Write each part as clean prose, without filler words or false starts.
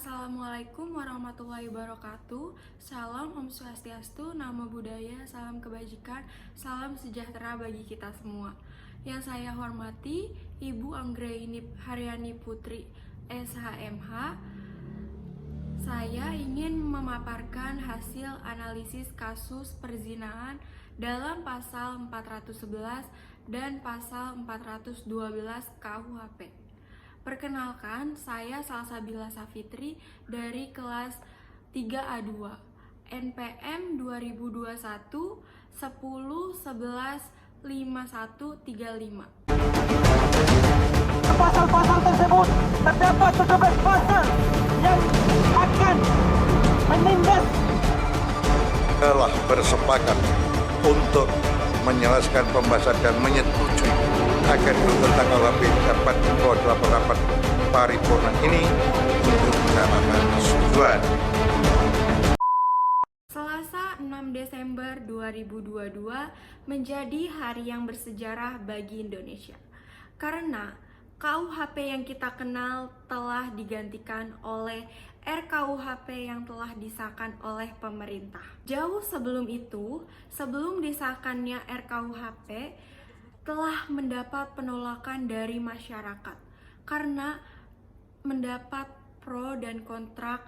Assalamualaikum warahmatullahi wabarakatuh. Salam Om Swastiastu, Namo Buddhaya, salam kebajikan, salam sejahtera bagi kita semua. Yang saya hormati Ibu Anggraini Haryani Putri SHMH. Saya ingin memaparkan hasil analisis kasus perzinahan dalam pasal 411 dan pasal 412 KUHP. Perkenalkan, saya Salsabila Safitri dari kelas 3A2 NPM 2021 10 11 5135. Pasal-pasal tersebut terdapat 17 pasal yang akan menindas. Telah bersepakat untuk menyelesaikan pembahasan dan menyetujui agar tentang KUHP dapat dibawa dalam rapat paripurna ini untuk mendapatkan persetujuan. Selasa 6 Desember 2022 menjadi hari yang bersejarah bagi Indonesia. Karena KUHP yang kita kenal telah digantikan oleh RKUHP yang telah disahkan oleh pemerintah. Jauh sebelum itu, sebelum disahkannya RKUHP, telah mendapat penolakan dari masyarakat karena mendapat pro dan kontra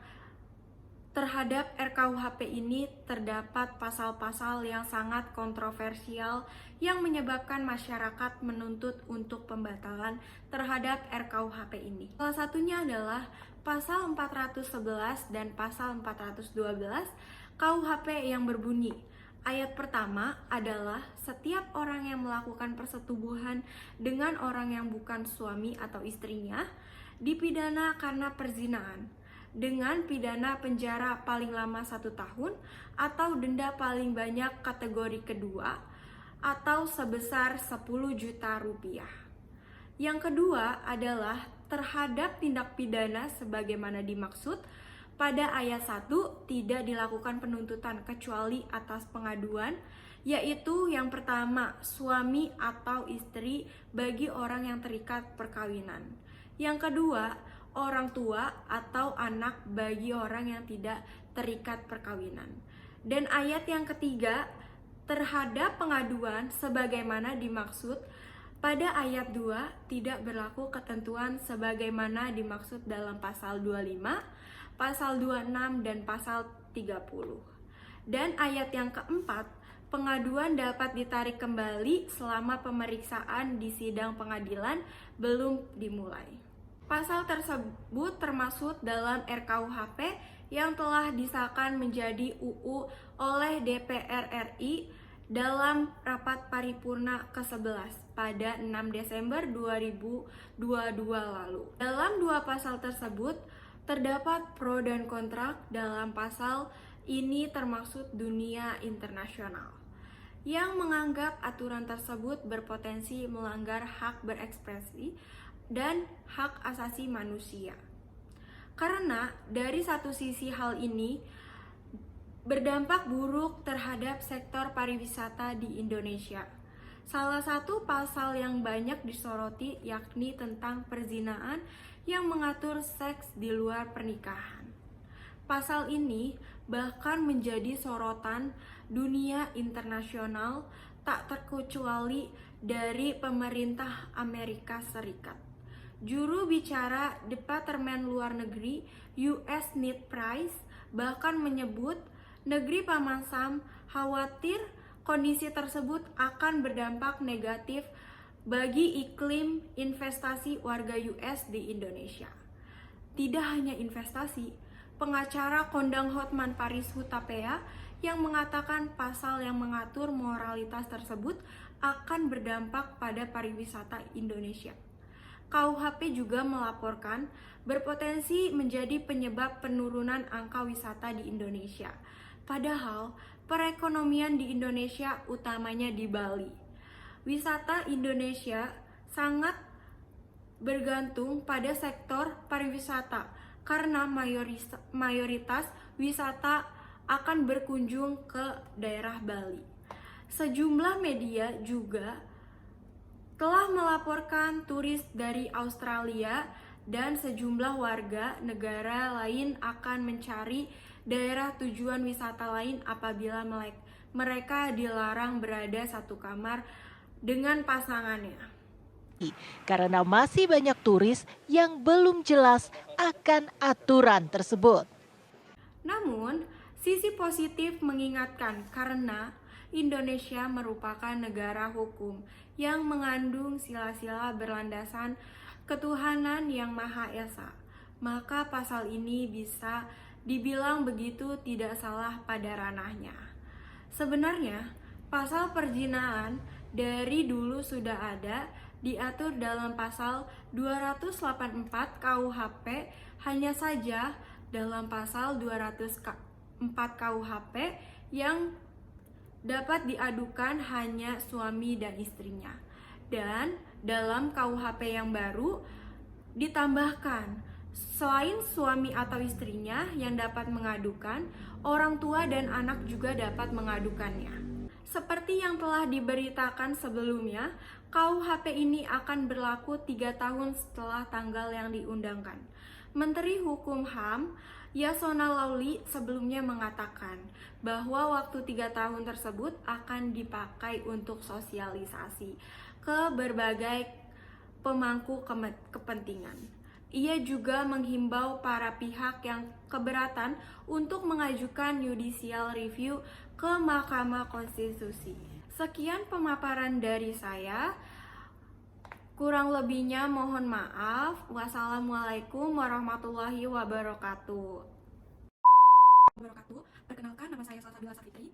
terhadap RKUHP ini. Terdapat pasal-pasal yang sangat kontroversial yang menyebabkan masyarakat menuntut untuk pembatalan terhadap RKUHP ini. Salah satunya adalah pasal 411 dan pasal 412 KUHP yang berbunyi, ayat pertama adalah setiap orang yang melakukan persetubuhan dengan orang yang bukan suami atau istrinya dipidana karena perzinahan dengan pidana penjara paling lama 1 tahun atau denda paling banyak kategori kedua atau sebesar 10 juta rupiah. Yang kedua adalah terhadap tindak pidana sebagaimana dimaksud pada ayat 1 tidak dilakukan penuntutan kecuali atas pengaduan, yaitu yang pertama suami atau istri bagi orang yang terikat perkawinan. Yang kedua, orang tua atau anak bagi orang yang tidak terikat perkawinan. Dan ayat yang ketiga, terhadap pengaduan sebagaimana dimaksud pada ayat 2 tidak berlaku ketentuan sebagaimana dimaksud dalam pasal 25, pasal 26 dan pasal 30. Dan ayat yang keempat, pengaduan dapat ditarik kembali selama pemeriksaan di sidang pengadilan belum dimulai. Pasal tersebut termasuk dalam RKUHP yang telah disahkan menjadi UU oleh DPR RI dalam rapat paripurna ke-11 pada 6 Desember 2022 lalu. Dalam dua pasal tersebut terdapat pro dan kontra. Dalam pasal ini termasuk dunia internasional yang menganggap aturan tersebut berpotensi melanggar hak berekspresi dan hak asasi manusia. Karena dari satu sisi hal ini berdampak buruk terhadap sektor pariwisata di Indonesia. Salah satu pasal yang banyak disoroti yakni tentang perzinahan yang mengatur seks di luar pernikahan. Pasal ini bahkan menjadi sorotan dunia internasional, tak terkecuali dari pemerintah Amerika Serikat. Juru bicara Departemen Luar Negeri US Ned Price bahkan menyebut negeri Paman Sam khawatir kondisi tersebut akan berdampak negatif bagi iklim investasi warga US di Indonesia. Tidak hanya investasi, pengacara kondang Hotman Paris Hutapea yang mengatakan pasal yang mengatur moralitas tersebut akan berdampak pada pariwisata Indonesia. KUHP juga melaporkan berpotensi menjadi penyebab penurunan angka wisata di Indonesia. Padahal perekonomian di Indonesia utamanya di Bali. Wisata Indonesia sangat bergantung pada sektor pariwisata karena mayoritas wisata akan berkunjung ke daerah Bali. Sejumlah media juga telah melaporkan turis dari Australia dan sejumlah warga negara lain akan mencari daerah tujuan wisata lain apabila mereka dilarang berada satu kamar dengan pasangannya. Karena masih banyak turis yang belum jelas akan aturan tersebut. Namun, sisi positif mengingatkan karena Indonesia merupakan negara hukum yang mengandung sila-sila berlandaskan ketuhanan yang Maha Esa. Maka pasal ini bisa dibilang begitu tidak salah pada ranahnya. Sebenarnya, pasal perzinahan dari dulu sudah ada diatur dalam pasal 284 KUHP, hanya saja dalam pasal 204 KUHP yang dapat diadukan hanya suami dan istrinya. Dan dalam KUHP yang baru ditambahkan, selain suami atau istrinya yang dapat mengadukan, orang tua dan anak juga dapat mengadukannya. Seperti yang telah diberitakan sebelumnya, KUHP ini akan berlaku 3 tahun setelah tanggal yang diundangkan. Menteri Hukum HAM Yasona Lauli sebelumnya mengatakan bahwa waktu 3 tahun tersebut akan dipakai untuk sosialisasi ke berbagai pemangku kepentingan. Ia juga menghimbau para pihak yang keberatan untuk mengajukan judicial review ke Mahkamah Konstitusi. Sekian pemaparan dari saya. Kurang lebihnya mohon maaf. Wassalamualaikum warahmatullahi wabarakatuh. Perkenalkan, nama saya Salsabila Safitri.